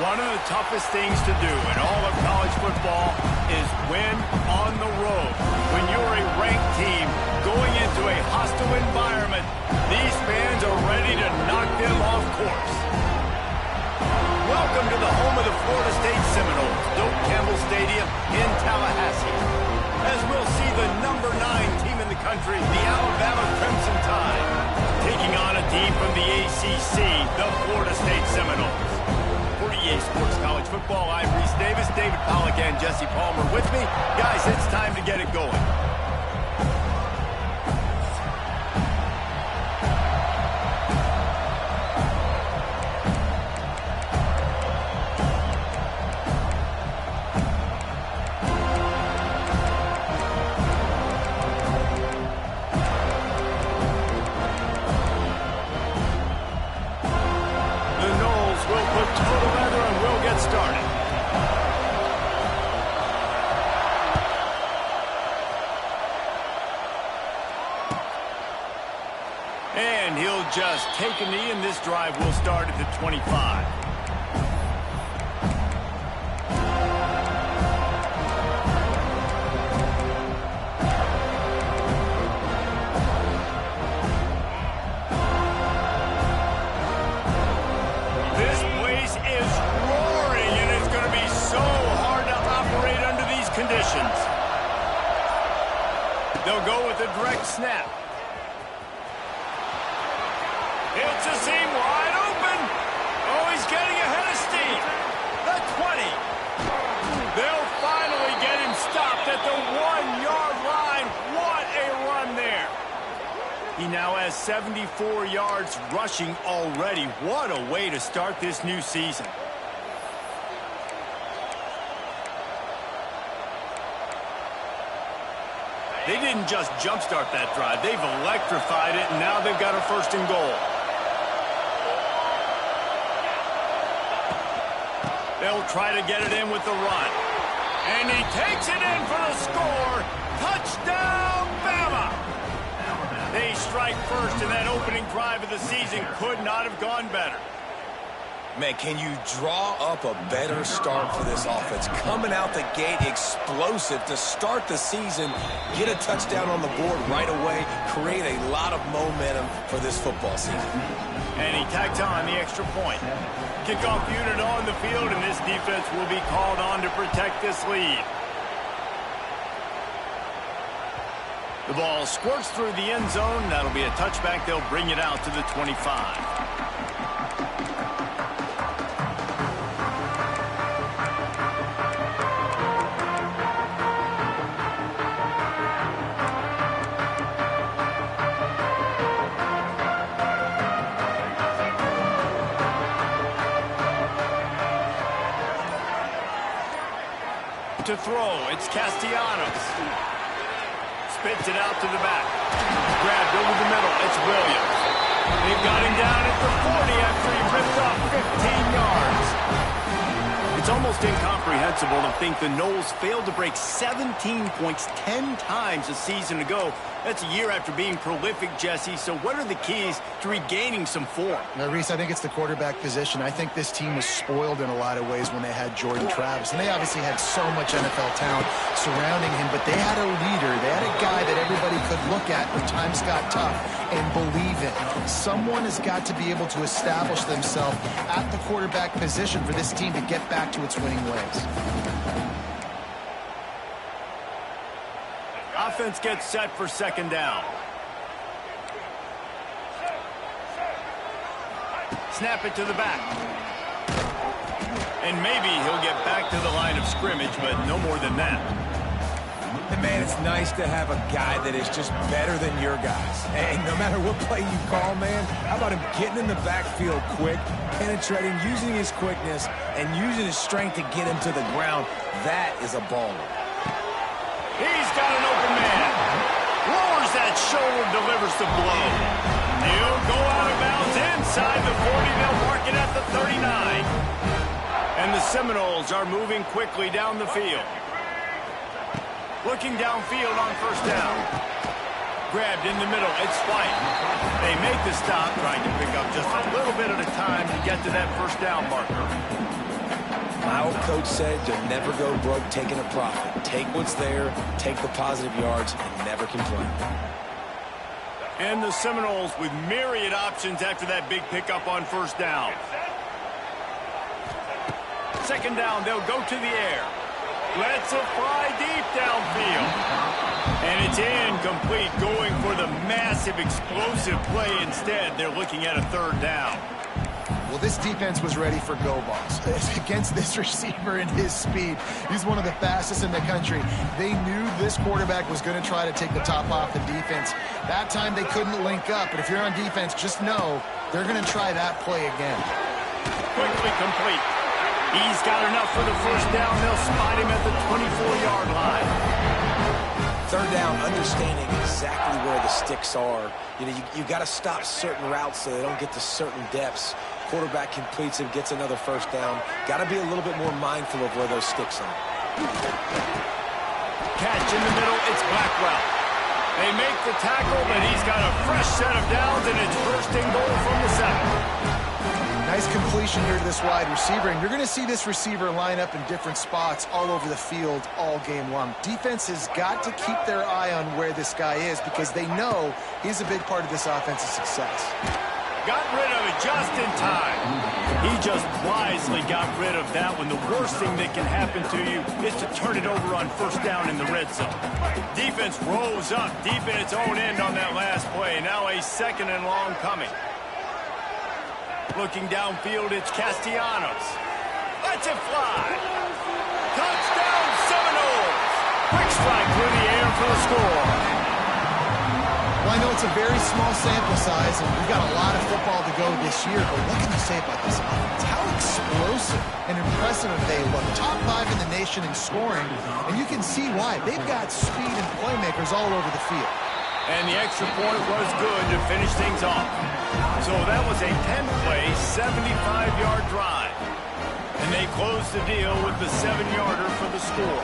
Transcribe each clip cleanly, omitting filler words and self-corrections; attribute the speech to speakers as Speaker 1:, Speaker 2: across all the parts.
Speaker 1: One of the toughest things to do in all of college football is win on the road. When you're a ranked team going into a hostile environment, these fans are ready to knock them off course. Welcome to the home of the Florida State Seminoles, Doak Campbell Stadium in Tallahassee. As we'll see the number 9 team in the country, the Alabama Crimson Tide, taking on a team from the ACC, the Florida State Seminoles. For EA Sports College Football, I'm Reese Davis, David Pollack, and Jesse Palmer with me. Guys, it's time to get it going. And he'll just take a knee, and this drive will start at the 25. This place is roaring, and it's going to be so hard to operate under these conditions. They'll go with a direct snap. It's a seam wide open. Oh, he's getting ahead of steam. The 20. They'll finally get him stopped at the 1-yard line. What a run there. He now has 74 yards rushing already. What a way to start this new season. They didn't just jumpstart that drive. They've electrified it, and now they've got a 1st and goal. They'll try to get it in with the run. And he takes it in for the score. Touchdown, Bama! They strike first, and that opening drive of the season could not have gone better.
Speaker 2: Man, can you draw up a better start for this offense? Coming out the gate explosive to start the season, get a touchdown on the board right away, create a lot of momentum for this football season.
Speaker 1: And he tacked on the extra point. Kickoff unit on the field, and this defense will be called on to protect this lead. The ball squirts through the end zone. That'll be a touchback. They'll bring it out to the 25. To throw, it's Castellanos. Spits it out to the back. Grabbed over the middle, it's Williams. They've got him down at the 40 after he ripped off 15 yards. It's almost incomprehensible to think the Noles failed to break 17 points 10 times a season ago. That's a year after being prolific, Jesse. So what are the keys to regaining some form?
Speaker 3: Now, Reese, I think it's the quarterback position. I think this team was spoiled in a lot of ways when they had Jordan Travis. And they obviously had so much NFL talent surrounding him, but they had a leader. They had a guy that everybody could look at when times got tough and believe in. Someone has got to be able to establish themselves at the quarterback position for this team to get back to its winning ways.
Speaker 1: Offense gets set for second down. Snap it to the back. And maybe he'll get back to the line of scrimmage, but no more than that.
Speaker 2: And man, it's nice to have a guy that is just better than your guys. And no matter what play you call, man, how about him getting in the backfield quick, penetrating, using his quickness, and using his strength to get him to the ground. That is a baller.
Speaker 1: He's got an open man. Lowers that shoulder, delivers the blow. He'll go out of bounds inside the 40. They'll mark it at the 39. And the Seminoles are moving quickly down the field. Looking downfield on first down. Grabbed in the middle. It's White. They make the stop, trying to pick up just a little bit at a time to get to that first down marker.
Speaker 2: My old coach said you'll never go broke taking a profit. Take what's there, take the positive yards, and never complain.
Speaker 1: And the Seminoles with myriad options after that big pickup on first down. Second down, they'll go to the air. Lets it fly deep downfield. And it's incomplete, going for the massive explosive play instead. They're looking at a third down.
Speaker 3: Well, this defense was ready for go balls. Against this receiver and his speed, he's one of the fastest in the country. They knew this quarterback was going to try to take the top off the defense. That time they couldn't link up, but if you're on defense, just know they're going to try that play again.
Speaker 1: Quickly complete. He's got enough for the first down. They'll spot him at the 24-yard line.
Speaker 2: Third down, understanding exactly where the sticks are. You got to stop certain routes so they don't get to certain depths. Quarterback completes it, gets another first down. Got to be a little bit more mindful of where those sticks are.
Speaker 1: Catch in the middle, it's Blackwell. They make the tackle, but he's got a fresh set of downs, and it's first and goal from the 7.
Speaker 3: Nice completion here to this wide receiver, and you're going to see this receiver line up in different spots all over the field all game long. Defense has got to keep their eye on where this guy is because they know he's a big part of this offense's success.
Speaker 1: Got rid of it just in time. He just wisely got rid of that one. The worst thing that can happen to you is to turn it over on first down in the red zone. Defense rose up deep in its own end on that last play. Now a second and long coming. Looking downfield, it's Castellanos. Lets it fly. Touchdown, Seminoles. Quick strike through the air for the score.
Speaker 3: Well, I know it's a very small sample size, and we've got a lot of football to go this year, but what can you say about this offense? How explosive and impressive they look. Top 5 in the nation in scoring, and you can see why. They've got speed and playmakers all over the field.
Speaker 1: And the extra point was good to finish things off. So that was a 10-play, 75-yard drive. And they closed the deal with the 7-yarder for the score.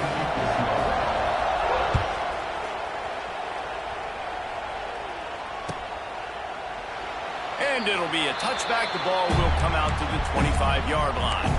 Speaker 1: And it'll be a touchback. The ball will come out to the 25-yard line.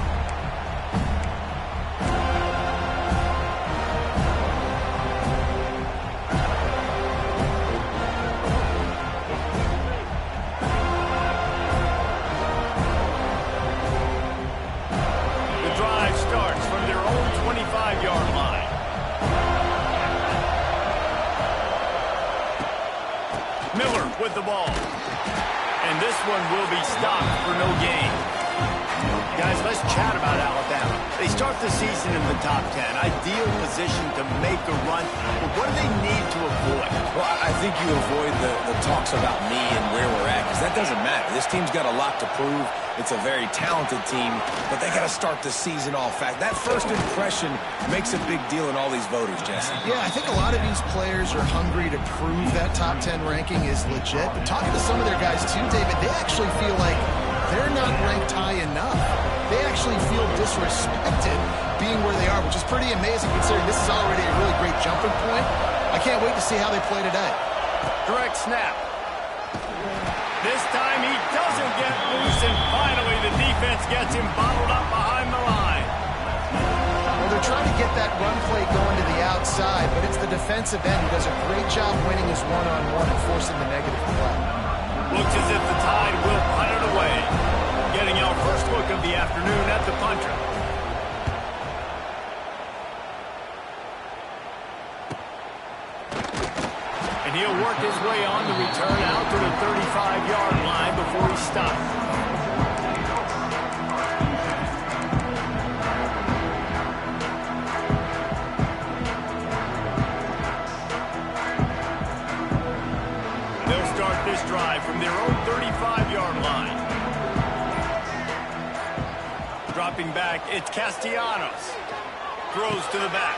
Speaker 1: Miller with the ball. And this one will be stopped for no gain. Guys, let's chat about Alabama. They start the season in the top 10. Ideal position to make a run. But what do they need to avoid?
Speaker 2: Well, I think you avoid the talks about me and where we're at, because that doesn't matter. This team's got a lot to prove. It's a very talented team, but they got to start the season off fast. That first impression makes a big deal in all these voters, Jesse.
Speaker 3: Yeah, I think a lot of these players are hungry to prove that top 10 ranking is legit. But talking to some of their guys too, David, they actually feel like they're not ranked high enough. They actually feel disrespected being where they are, which is pretty amazing considering this is already a really great jumping point. I can't wait to see how they play today.
Speaker 1: Direct snap. This time he doesn't get loose, and finally the defense gets him bottled up behind the line.
Speaker 3: Well, they're trying to get that run play going to the outside, but it's the defensive end who does a great job winning his one-on-one and forcing the negative play.
Speaker 1: Looks as if the Tide will punt it away. Getting our first look of the afternoon at the punter. And he'll work his way on the return out to the 35-yard line before he stops. They'll start this drive from their own 35-yard line. Dropping back, it's Castellanos. Throws to the back.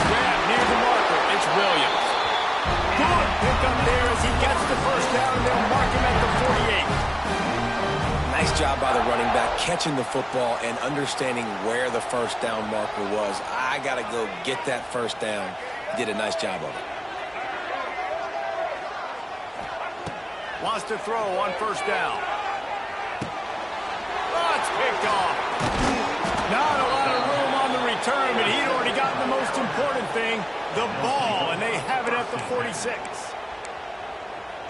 Speaker 1: Grab near the marker, it's Williams. Good pick up there as he gets the first down, and they'll mark him at the 48.
Speaker 2: Nice job by the running back, catching the football and understanding where the first down marker was. I got to go get that first down. He did a nice job of it.
Speaker 1: Wants to throw on first down. Oh, it's picked off. Not a lot of room on the return, but he'd already gotten the most important thing, the ball, and they have it at the 46.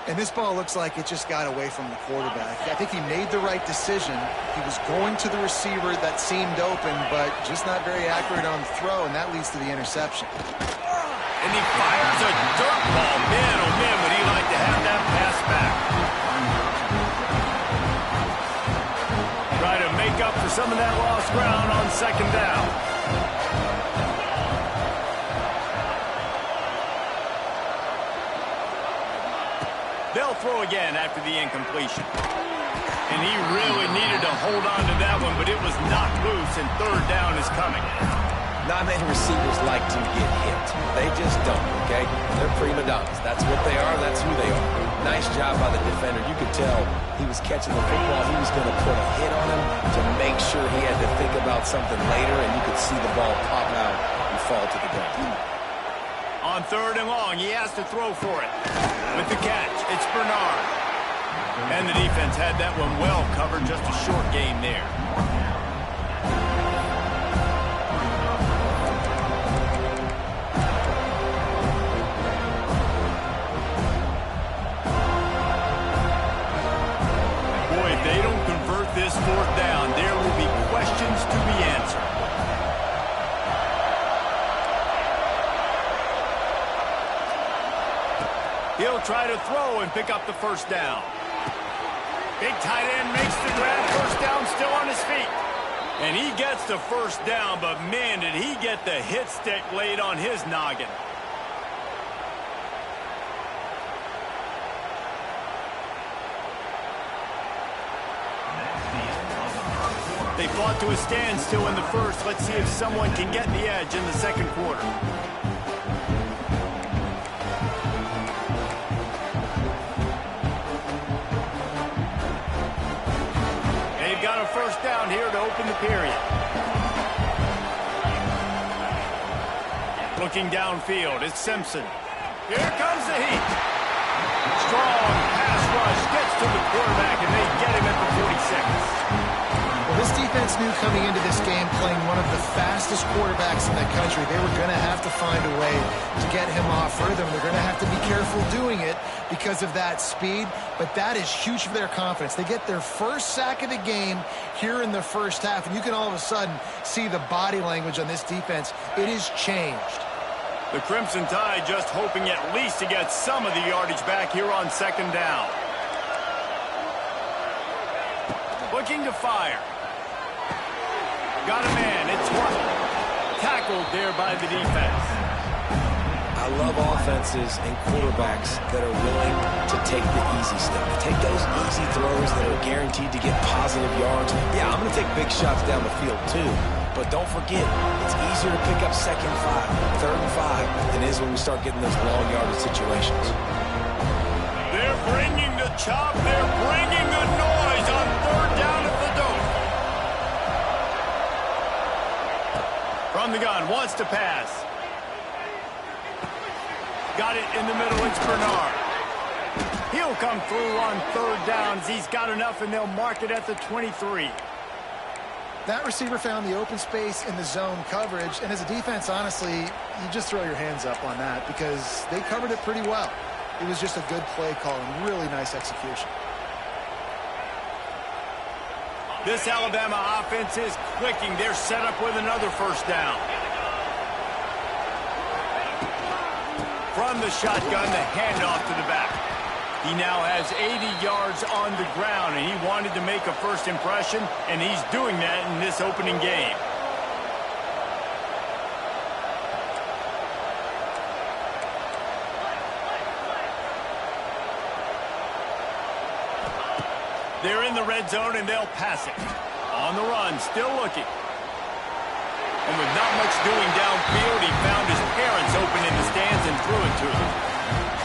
Speaker 3: And this ball looks like it just got away from the quarterback. I think he made the right decision. He was going to the receiver that seemed open, but just not very accurate on the throw, and that leads to the interception.
Speaker 1: And he fires a dirt ball. Man, oh man, would he like to have that pass back. Try to make up for some of that lost ground on second down. They'll throw again after the incompletion. And he really needed to hold on to that one, but it was knocked loose, and third down is coming.
Speaker 2: Not many receivers like to get hit. They just don't, okay? They're prima donnas. That's what they are. That's who they are. Nice job by the defender. You could tell he was catching the football. He was going to put a hit on him to make sure he had to think about something later, and you could see the ball pop out and fall to the ground.
Speaker 1: On third and long, he has to throw for it. With the catch, it's Bernard. And the defense had that one well covered. Just a short gain there. This fourth down, there will be questions to be answered. He'll try to throw and pick up the first down. Big tight end makes the grab, first down, still on his feet. And he gets the first down, but man, did he get the hit stick laid on his noggin. They fought to a standstill in the first. Let's see if someone can get the edge in the second quarter. They've got a first down here to open the period. Looking downfield, it's Simpson. Here comes the heat. Strong pass rush gets to the quarterback, and they get him at the 46.
Speaker 3: Well, this defense knew coming into this game, playing one of the fastest quarterbacks in the country, they were going to have to find a way to get him off rhythm. They're going to have to be careful doing it because of that speed, but that is huge for their confidence. They get their first sack of the game here in the first half, and you can all of a sudden see the body language on this defense. It has changed.
Speaker 1: The Crimson Tide just hoping at least to get some of the yardage back here on second down. Looking to fire. Got a man, it's one. Tackled there by the defense.
Speaker 2: I love offenses and quarterbacks that are willing to take the easy stuff. Take those easy throws that are guaranteed to get positive yards. Yeah, I'm going to take big shots down the field too. But don't forget, it's easier to pick up second 5, third and 5 than it is when we start getting those long yardage situations.
Speaker 1: They're bringing the chop. They're bringing the noise on third down. shotgun, wants to pass. Got it in the middle, it's Bernard. He'll come through on third downs. He's got enough, and they'll mark it at the 23.
Speaker 3: That receiver found the open space in the zone coverage, and as a defense, honestly, you just throw your hands up on that because they covered it pretty well. It was just a good play call and really nice execution.
Speaker 1: This Alabama offense is clicking. They're set up with another first down. From the shotgun, the handoff to the back. He now has 80 yards on the ground, and he wanted to make a first impression, and he's doing that in this opening game. They're in the red zone, and they'll pass it. On the run, still looking. And with not much doing downfield, he found his parents open in the stands and threw it to them.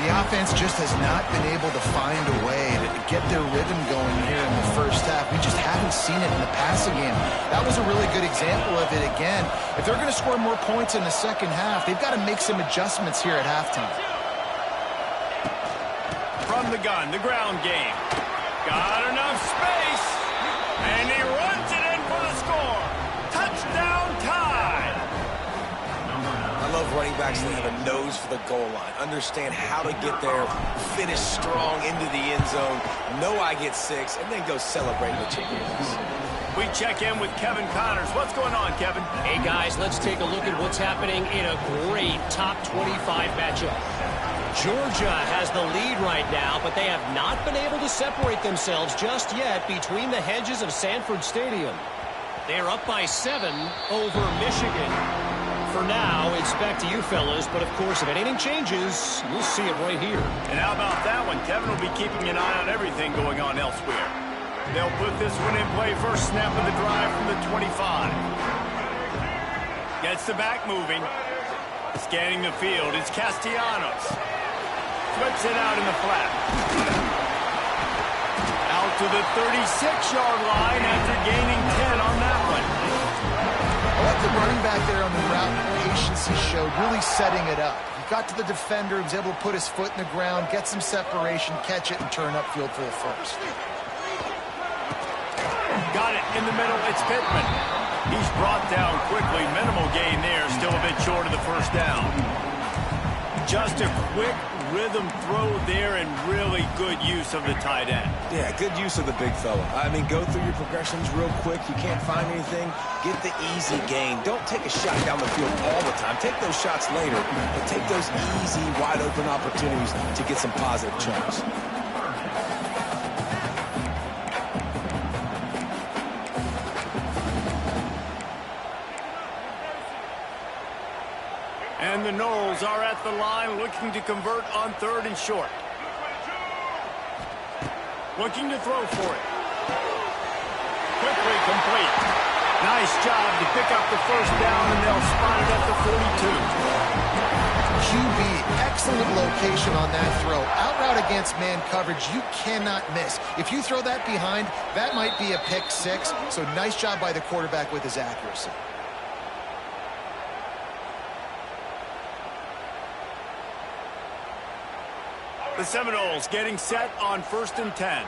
Speaker 3: The offense just has not been able to find a way to get their rhythm going here in the first half. We just haven't seen it in the passing game. That was a really good example of it again. If they're going to score more points in the second half, they've got to make some adjustments here at halftime.
Speaker 1: From the gun, the ground game. Got enough space, and he runs it in for the score. Touchdown tie.
Speaker 2: I love running backs that have a nose for the goal line. Understand how to get there, finish strong into the end zone, know I get 6, and then go celebrate with your boys.
Speaker 1: We check in with Kevin Connors. What's going on, Kevin?
Speaker 4: Hey, guys, let's take a look at what's happening in a great top 25 matchup. Georgia has the lead right now, but they have not been able to separate themselves just yet between the hedges of Sanford Stadium. They're up by 7 over Michigan. For now, it's back to you fellas, but of course, if anything changes, you'll see it right here.
Speaker 1: And how about that one? Kevin will be keeping an eye on everything going on elsewhere. They'll put this one in play. First snap of the drive from the 25. Gets the back moving. Scanning the field, it's Castellanos. Flips it out in the flat. Out to the 36-yard line after gaining 10 on that one.
Speaker 3: I like the running back there on the route and patience he showed, really setting it up. He got to the defender, he was able to put his foot in the ground, get some separation, catch it, and turn upfield for the first.
Speaker 1: Got it in the middle, it's Pittman. He's brought down quickly. Minimal gain there, still a bit short of the first down. Just a quick rhythm throw there and really good use of the tight end.
Speaker 2: Yeah, good use of the big fella. I mean, go through your progressions real quick. You can't find anything, get the easy gain. Don't take a shot down the field all the time. Take those shots later, but take those easy, wide-open opportunities to get some positive chunks.
Speaker 1: And the Noles are at the line looking to convert on third and short. Looking to throw for it. Quickly complete. Nice job to pick up the first down, and they'll spot it at the 42.
Speaker 3: QB, excellent location on that throw. Out route against man coverage, you cannot miss. If you throw that behind, that might be a pick 6. So nice job by the quarterback with his accuracy.
Speaker 1: The Seminoles getting set on 1st and 10.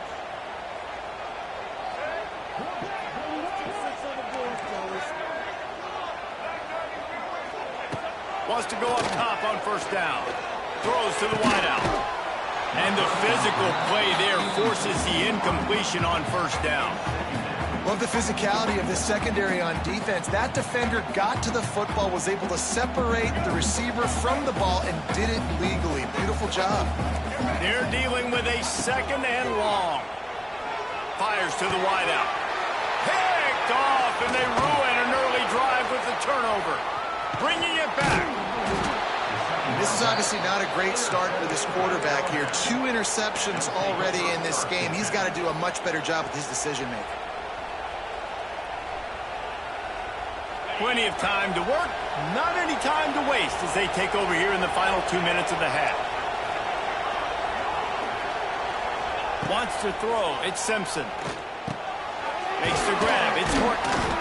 Speaker 1: Wants to go up top on first down. Throws to the wideout. And the physical play there forces the incompletion on first down.
Speaker 3: Love the physicality of the secondary on defense. That defender got to the football, was able to separate the receiver from the ball, and did it legally. Beautiful job.
Speaker 1: They're dealing with a second and long. Fires to the wideout. Picked off, and they ruin an early drive with the turnover. Bringing it back.
Speaker 3: This is obviously not a great start for this quarterback here. 2 interceptions already in this game. He's got to do a much better job with his decision-making.
Speaker 1: Plenty of time to work, not any time to waste as they take over here in the final 2 minutes of the half. Wants to throw, it's Simpson. Makes the grab, it's Horton.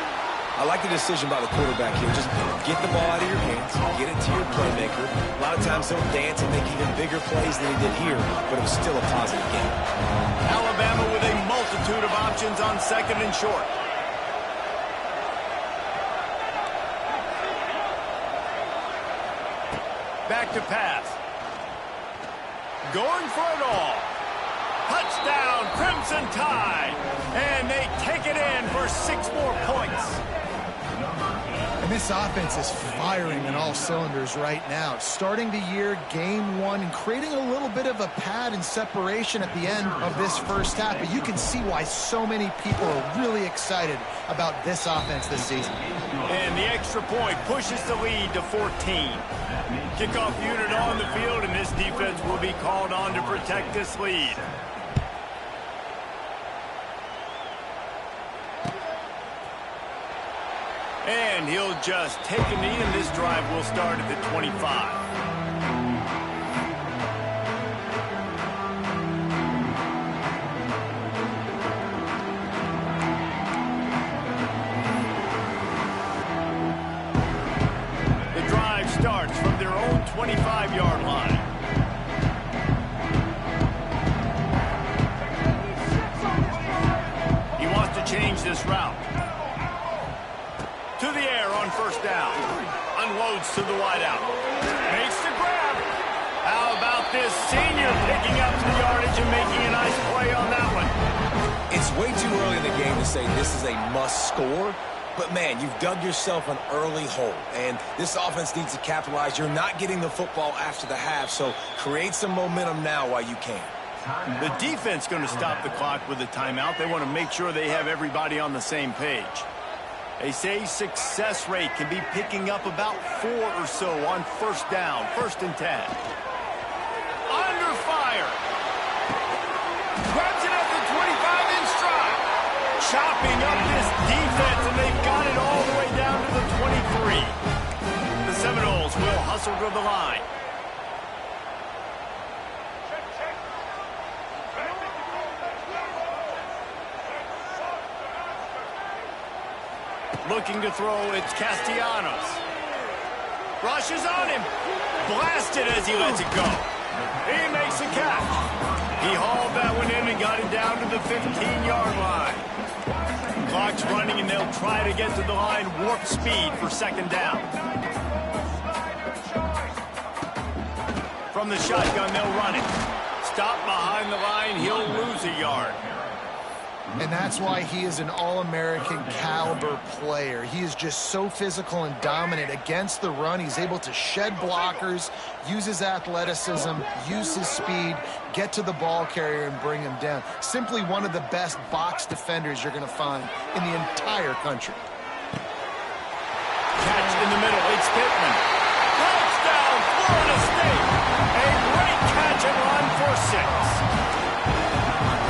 Speaker 2: I like the decision by the quarterback here. Just get the ball out of your hands, get it to your playmaker. A lot of times he'll dance and make even bigger plays than he did here, but it was still a positive game.
Speaker 1: Alabama with a multitude of options on second and short. Back to pass. Going for it all. Touchdown, Crimson Tide. And they take it in for 6 more points.
Speaker 3: And this offense is firing on all cylinders right now. Starting the year, game 1, and creating a little bit of a pad and separation at the end of this first half. But you can see why so many people are really excited about this offense this season.
Speaker 1: And the extra point pushes the lead to 14. Kickoff unit on the field, and this defense will be called on to protect this lead. And he'll just take a knee, and this drive will start at the 25. The drive starts from their own 25-yard line. He wants to change this route. To the air on first down. Unloads to the wideout. Makes the grab. How about this senior picking up the yardage and making a nice play on that one?
Speaker 2: It's way too early in the game to say this is a must score. But, man, you've dug yourself an early hole. And this offense needs to capitalize. You're not getting the football after the half, so create some momentum now while you can.
Speaker 1: The defense going to stop the clock with a timeout. They want to make sure they have everybody on the same page. They say success rate can be picking up about 4 or so on first down, 1st and 10. Under fire. Grabs it at the 25 in stride. Chopping up this defense, and they've got it all the way down to the 23. The Seminoles will hustle to the line. Looking to throw, it's Castellanos. Rushes on him. Blasted as he lets it go. He makes a catch. He hauled that one in and got it down to the 15-yard line. Clock's running, and they'll try to get to the line warp speed for 2nd down. From the shotgun, they'll run it. Stop behind the line, he'll lose a yard.
Speaker 3: And that's why he is an All-American caliber player. He is just so physical and dominant against the run. He's able to shed blockers, use his athleticism, use his speed, get to the ball carrier and bring him down. Simply one of the best box defenders you're going to find in the entire country.
Speaker 1: Catch in the middle. It's Pittman. Touchdown, Florida State. A great catch and run for 6.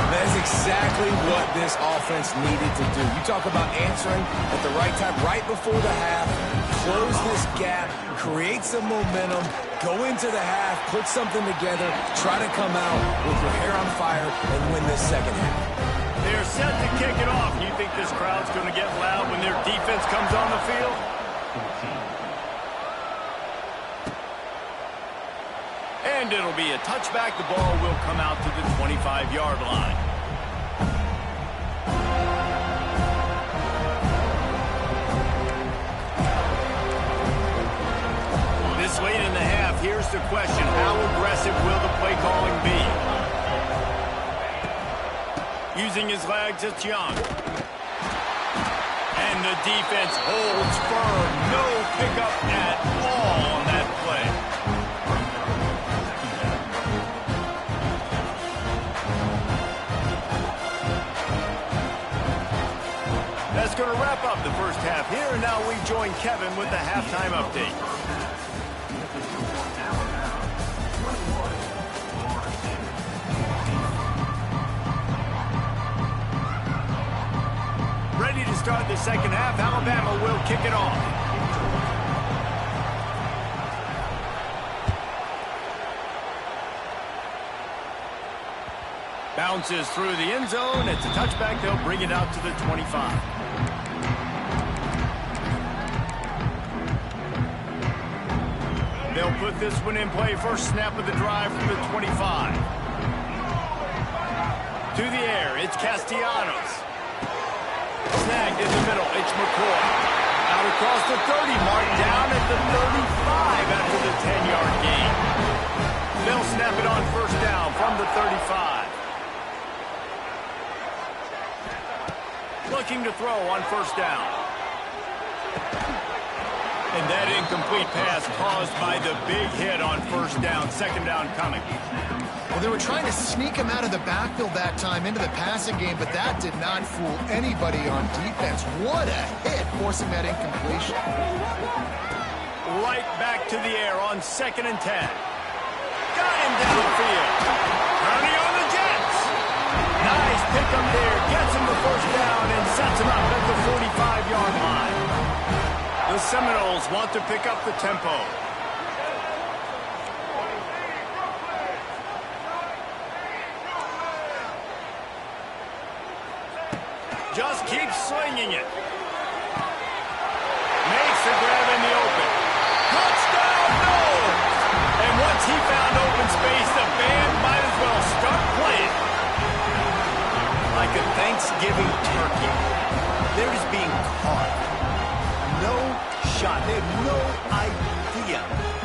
Speaker 2: That is exactly what this offense needed to do. You talk about answering at the right time, right before the half, close this gap, create some momentum, go into the half, put something together, try to come out with your hair on fire and win this 2nd half.
Speaker 1: They're set to kick it off. You think this crowd's going to get loud when their defense comes on the field? And it'll be a touchback. The ball will come out to the 25-yard line. This late in the half, here's the question. How aggressive will the play calling be? Using his legs, it's Young. And the defense holds firm. No pickup at all on that play. That's going to wrap up the first half here, and now we join Kevin with the halftime update. Ready to start the 2nd half. Alabama will kick it off. Bounces through the end zone. It's a touchback. They'll bring it out to the 25. They'll put this one in play. First snap of the drive from the 25. To the air, it's Castellanos. Snagged in the middle, it's McCoy. Out across the 30, marked down at the 35 after the 10-yard gain. They'll snap it on first down from the 35. Looking to throw on first down. And that incomplete pass caused by the big hit on first down. Second down coming.
Speaker 3: Well, they were trying to sneak him out of the backfield that time into the passing game, but that did not fool anybody on defense. What a hit, forcing that incompletion.
Speaker 1: Right back to the air on 2nd and 10. Got him downfield. Turning on the Jets. Nice pick up there. Gets him the first down and sets him up at the 45-yard line. The Seminoles want to pick up the tempo. Just keeps slinging it. Makes the grab in the open. Touchdown, no! And once he found open space, the band might as well start playing. Like a Thanksgiving turkey. They're just being caught. No shot. They have no idea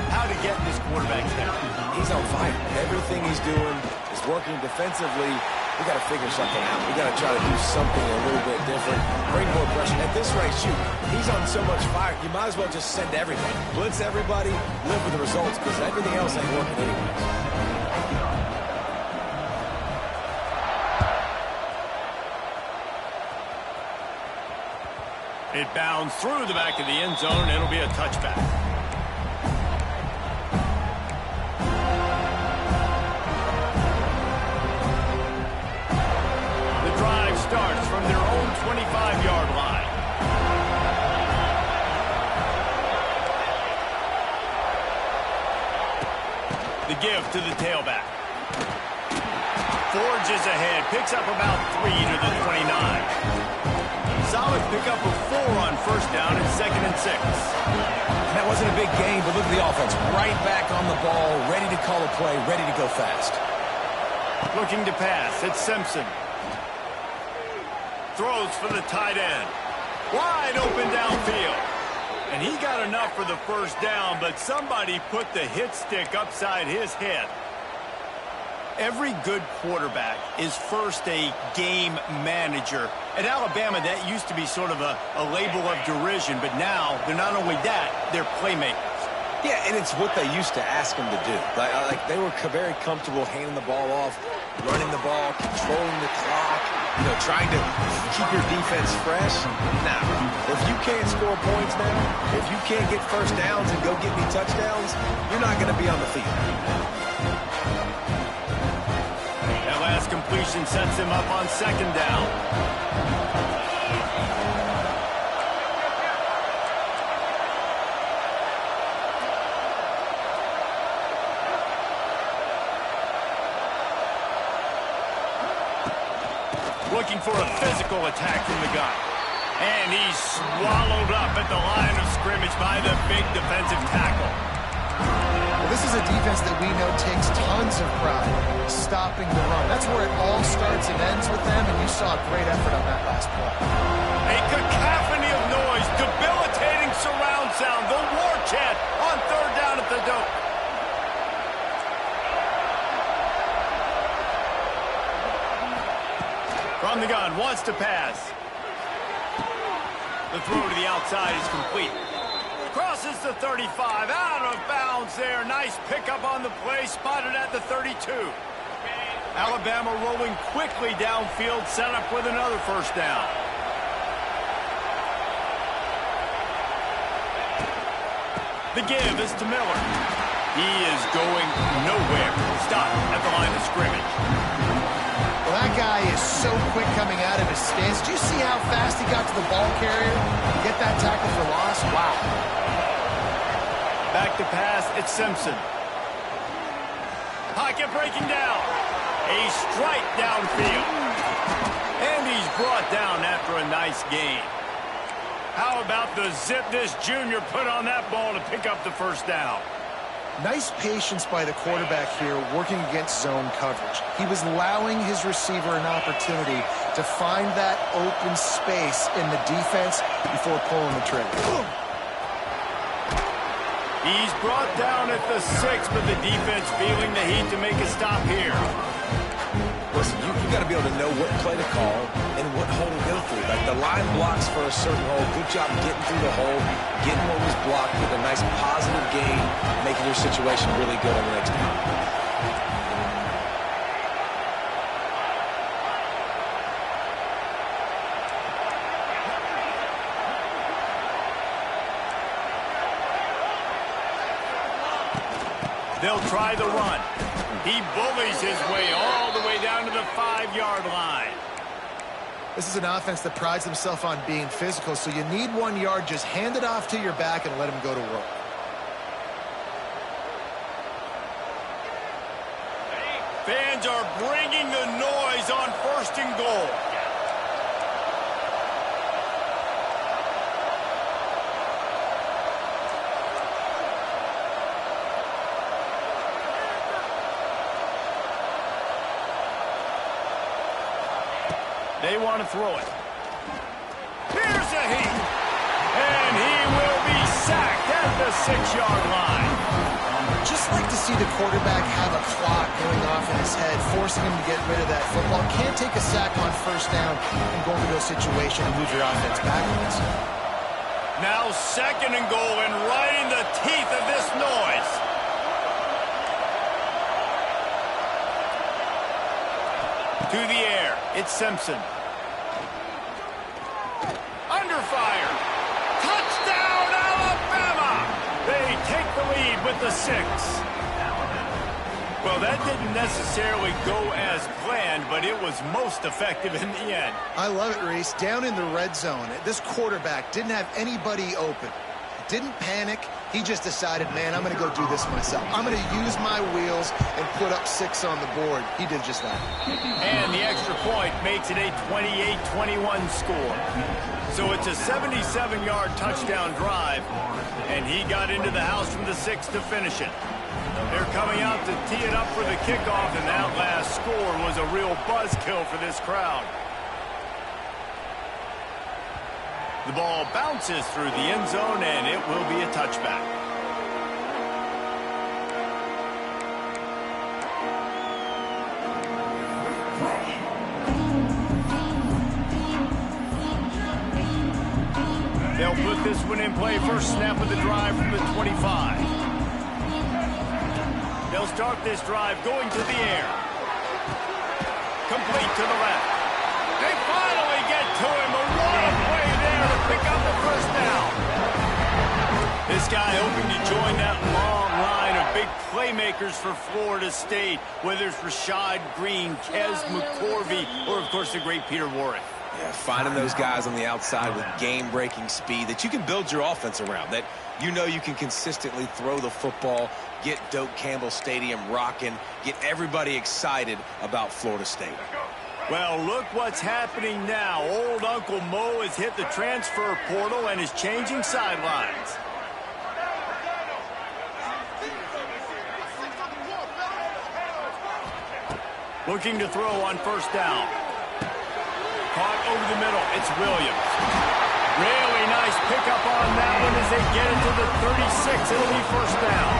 Speaker 1: how to get in this quarterback's head.
Speaker 2: He's on fire. Everything he's doing is working defensively. We got to figure something out. We got to try to do something a little bit different. Bring more pressure. At this rate, shoot, he's on so much fire. You might as well just send everything. Blitz everybody, live with the results, because everything else ain't working anyways.
Speaker 1: It bounds through the back of the end zone. It'll be a touchback. The drive starts from their own 25-yard line. The give to the tailback. Forges ahead. Picks up about 3 to the 29. Solid pickup of 4 on first down and 2nd and 6.
Speaker 2: And that wasn't a big gain, but look at the offense. Right back on the ball, ready to call a play, ready to go fast.
Speaker 1: Looking to pass. It's Simpson. Throws for the tight end. Wide open downfield. And he got enough for the first down, but somebody put the hit stick upside his head. Every good quarterback is first a game manager. At Alabama, that used to be sort of a label of derision, but now they're not only that, they're playmakers.
Speaker 2: Yeah, and it's what they used to ask him to do. Like they were very comfortable handing the ball off, running the ball, controlling the clock, trying to keep your defense fresh. Nah, if you can't score points now, if you can't get first downs and go get me touchdowns, you're not going to be on the field.
Speaker 1: Last completion sets him up on 2nd down. Looking for a physical attack from the gun. And he's swallowed up at the line of scrimmage by the big defensive tackle.
Speaker 3: Well, this is a defense that we know takes tons of pride stopping the run. That's where it all starts and ends with them, and you saw a great effort on that last play.
Speaker 1: A cacophony of noise, debilitating surround sound, the war chant on 3rd down at the dope. From the gun, wants to pass. The throw to the outside is complete. Crosses the 35, out of bounds there. Nice pickup on the play, spotted at the 32. Alabama rolling quickly downfield, set up with another first down. The give is to Miller. He is going nowhere. Stop at the line of scrimmage.
Speaker 3: Well, that guy is so quick coming out of his stance. Do you see how fast he got to the ball carrier? Get that tackle for loss? Wow.
Speaker 1: Back to pass, it's Simpson. Pocket breaking down. A strike downfield. And he's brought down after a nice gain. How about the zip this junior put on that ball to pick up the first down?
Speaker 3: Nice patience by the quarterback here working against zone coverage. He was allowing his receiver an opportunity to find that open space in the defense before pulling the trigger.
Speaker 1: He's brought down at the 6, but the defense feeling the heat to make a stop here.
Speaker 2: Listen, you got to be able to know what play to call and what hole to go through. Like the line blocks for a certain hole. Good job getting through the hole, getting what was blocked, getting a nice positive gain, making your situation really good on the next time.
Speaker 1: They'll try the run. He bullies his way all the way down to the 5-yard line.
Speaker 3: This is an offense that prides themselves on being physical, so you need 1 yard. Just hand it off to your back and let him go to work.
Speaker 1: Fans are bringing the noise on 1st and goal. They want to throw it. Here's a heat. And he will be sacked at the 6-yard line.
Speaker 3: Just like to see the quarterback have a clock going off in his head, forcing him to get rid of that football. Can't take a sack on 1st down and go into a situation and move your offense backwards.
Speaker 1: Now 2nd and goal, and right in the teeth of this noise. To the air, it's Simpson. Under fire. Touchdown, Alabama! They take the lead with the 6. Well, that didn't necessarily go as planned, but it was most effective in the end.
Speaker 3: I love it, Reese. Down in the red zone, this quarterback didn't have anybody open. Didn't panic. He just decided, man, I'm going to go do this myself. I'm going to use my wheels and put up 6 on the board. He did just that.
Speaker 1: And the extra point makes it a 28-21 score. So it's a 77-yard touchdown drive, and he got into the house from the 6 to finish it. They're coming out to tee it up for the kickoff, and that last score was a real buzzkill for this crowd. The ball bounces through the end zone, and it will be a touchback. They'll put this one in play. First snap of the drive from the 25. They'll start this drive going to the air. Complete to the left. They finally get to him. A what a play there to pick up the 1st down. This guy hoping to join that long line of big playmakers for Florida State, whether it's Rashad Green, Kez McCorvey, or, of course, the great Peter Warrick.
Speaker 2: Yeah, finding those guys on the outside with game-breaking speed that you can build your offense around, that you know you can consistently throw the football, get Doak Campbell Stadium rocking, get everybody excited about Florida State.
Speaker 1: Well, look what's happening now. Old Uncle Mo has hit the transfer portal and is changing sidelines. Looking to throw on 1st down. Caught over the middle. It's Williams. Really nice pickup on that one as they get it to the 36. It'll be 1st down.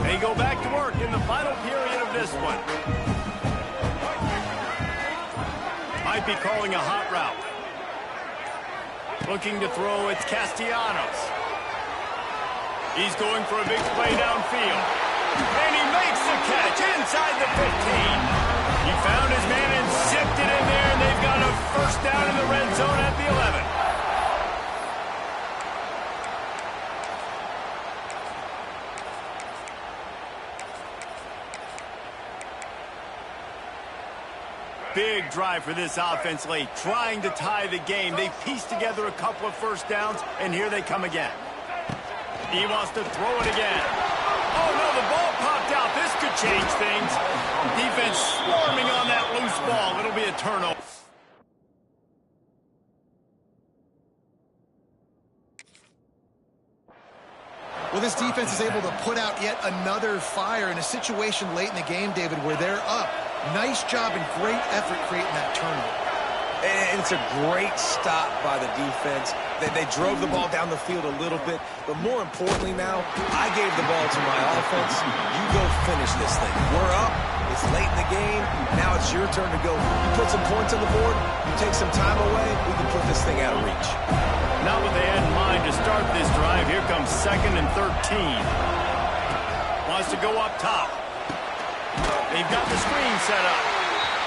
Speaker 1: They go back to work in the final period of this one. Might be calling a hot route. Looking to throw, it's Castellanos. He's going for a big play downfield. And he makes the catch inside the 15. He found his man and zipped it in there, and they've got a 1st down in the red zone at the 11. drive for this offense late, trying to tie the game. They've pieced together a couple of first downs, and here they come again. He wants to throw it again. Oh, no, the ball popped out. This could change things. Defense swarming on that loose ball. It'll be a turnover.
Speaker 3: Well, this defense is able to put out yet another fire in a situation late in the game, David, where they're up. Nice job and great effort creating that turnover.
Speaker 2: And it's a great stop by the defense. They drove the ball down the field a little bit, but more importantly now, I gave the ball to my offense. You go finish this thing. We're up. It's late in the game. Now it's your turn to go. You put some points on the board. You take some time away. We can put this thing out of reach.
Speaker 1: Not what they had in mind to start this drive. Here comes 2nd and 13. Wants to go up top. They've got the screen set up.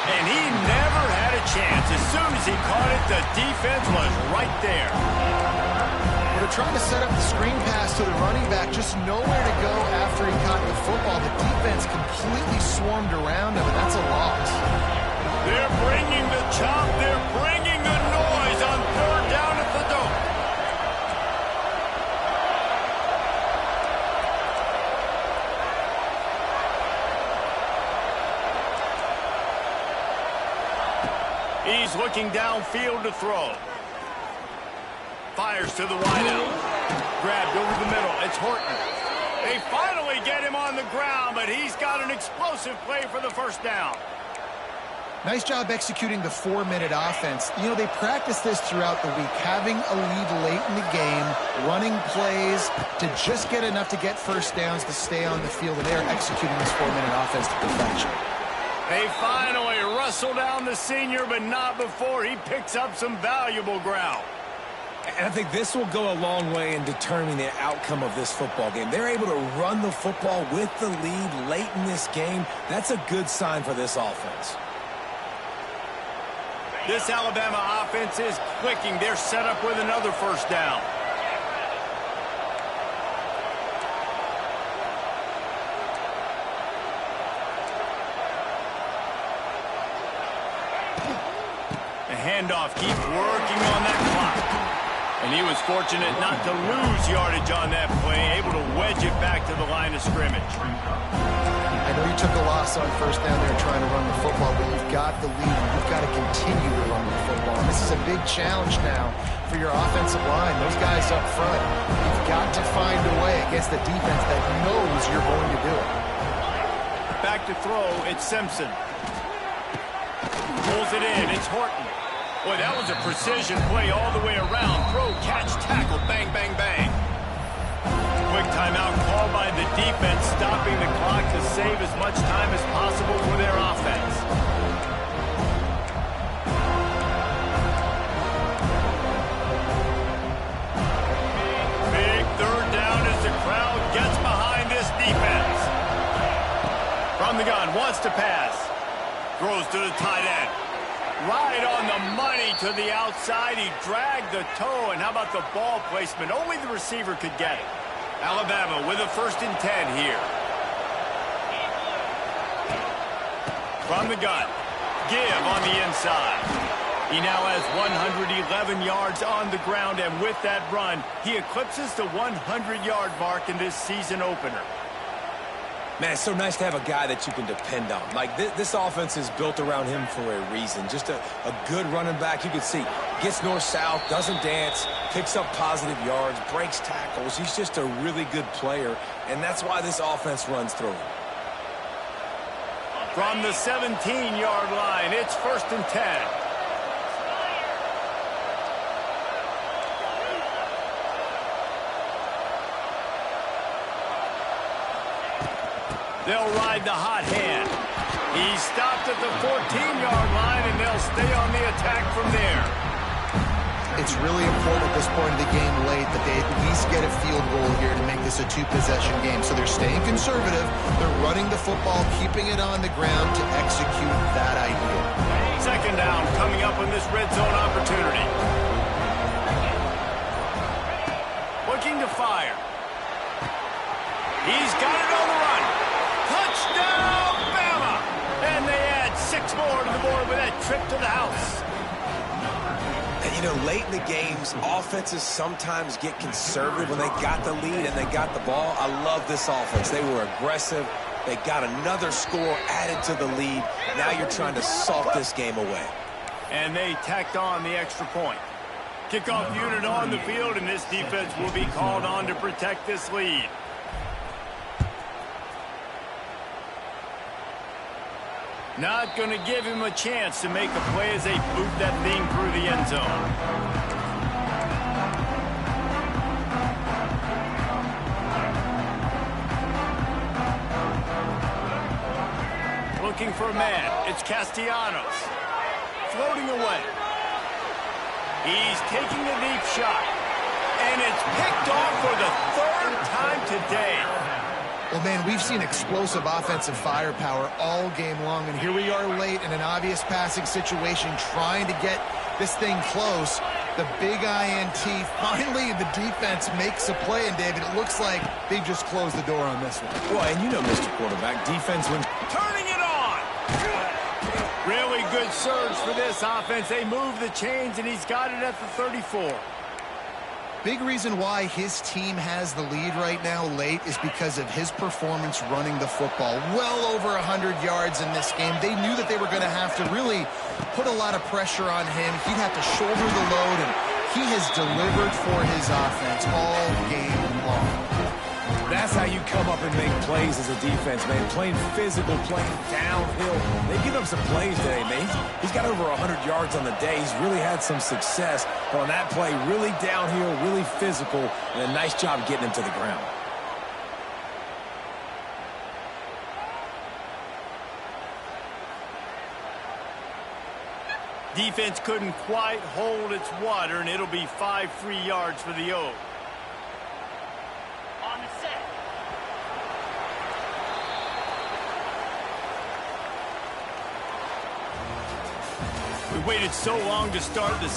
Speaker 1: And he never had a chance. As soon as he caught it, the defense was right there.
Speaker 3: They're trying to set up the screen pass to the running back, just nowhere to go after he caught the football. The defense completely swarmed around him, and that's a loss.
Speaker 1: They're bringing the chop. They're bringing the noise on 3rd down at the dome. He's looking downfield to throw. Fires to the wideout. Grabbed over the middle. It's Horton. They finally get him on the ground, but he's got an explosive play for the first down.
Speaker 3: Nice job executing the 4-minute offense. You know, they practice this throughout the week, having a lead late in the game, running plays to just get enough to get first downs to stay on the field, and they're executing this 4-minute offense to perfection.
Speaker 1: They finally wrestle down the senior, but not before he picks up some valuable ground.
Speaker 2: And I think this will go a long way in determining the outcome of this football game. They're able to run the football with the lead late in this game. That's a good sign for this offense.
Speaker 1: This Alabama offense is clicking. They're set up with another first down. The handoff keeps working on that clock. And he was fortunate not to lose yardage on that play, able to wedge it back to the line of scrimmage.
Speaker 3: I know you took a loss on first down there trying to run the football, but you've got the lead, and you've got to continue to run the football. And this is a big challenge now for your offensive line. Those guys up front, you've got to find a way against the defense that knows you're going to do it.
Speaker 1: Back to throw, it's Simpson. Pulls it in, it's Horton. Boy, that was a precision play all the way around. Throw, catch, tackle, bang, bang, bang. Quick timeout called by the defense, stopping the clock to save as much time as possible for their offense. Big 3rd down as the crowd gets behind this defense. From the gun, wants to pass. Throws to the tight end. Right on the money to the outside. He dragged the toe, and how about the ball placement? Only the receiver could get it. Alabama with a 1st and 10 here. From the gun. Give on the inside. He now has 111 yards on the ground, and with that run, he eclipses the 100-yard mark in this season opener.
Speaker 2: Man, it's so nice to have a guy that you can depend on. Like, this offense is built around him for a reason. Just a good running back. You can see, gets north-south, doesn't dance, picks up positive yards, breaks tackles. He's just a really good player, and that's why this offense runs through him.
Speaker 1: From the 17-yard line, it's 1st and 10. They'll ride the hot hand. He stopped at the 14-yard line, and they'll stay on the attack from there.
Speaker 3: It's really important at this point of the game late that they at least get a field goal here to make this a 2-possession game. So they're staying conservative. They're running the football, keeping it on the ground to execute that idea.
Speaker 1: 2nd down coming up on this red zone opportunity. Looking to fire. He's got it on the run. Touchdown, Bama! And they add 6 more to the board with that trip to the house.
Speaker 2: And, you know, late in the games, offenses sometimes get conservative when they got the lead and they got the ball. I love this offense. They were aggressive. They got another score added to the lead. Now you're trying to salt this game away.
Speaker 1: And they tacked on the extra point. Kickoff unit on the field, and this defense will be called on to protect this lead. Not going to give him a chance to make a play as they boot that thing through the end zone. Looking for a man. It's Castellanos. Floating away. He's taking a deep shot. And it's picked off for the third time today.
Speaker 3: Well, man, we've seen explosive offensive firepower all game long, and here we are late in an obvious passing situation trying to get this thing close. The big INT, finally the defense makes a play, and David, it looks like they just closed the door on this one.
Speaker 2: Well, and you know, Mr. Quarterback, defense when
Speaker 1: Turning it on! Really good surge for this offense. They move the chains, and he's got it at the 34.
Speaker 3: Big reason why his team has the lead right now late is because of his performance running the football. Well over 100 yards in this game. They knew that they were going to have to really put a lot of pressure on him. He'd have to shoulder the load, and he has delivered for his offense all game long.
Speaker 2: that's how you come up and make plays as a defense, man. Playing physical, playing downhill. They give up some plays today, man. He's got over 100 yards on the day. He's really had some success. But on that play, really downhill, really physical, and a nice job getting him to the ground.
Speaker 1: Defense couldn't quite hold its water, and it'll be 5 free yards for the O.
Speaker 5: On the set.
Speaker 1: We waited so long to start the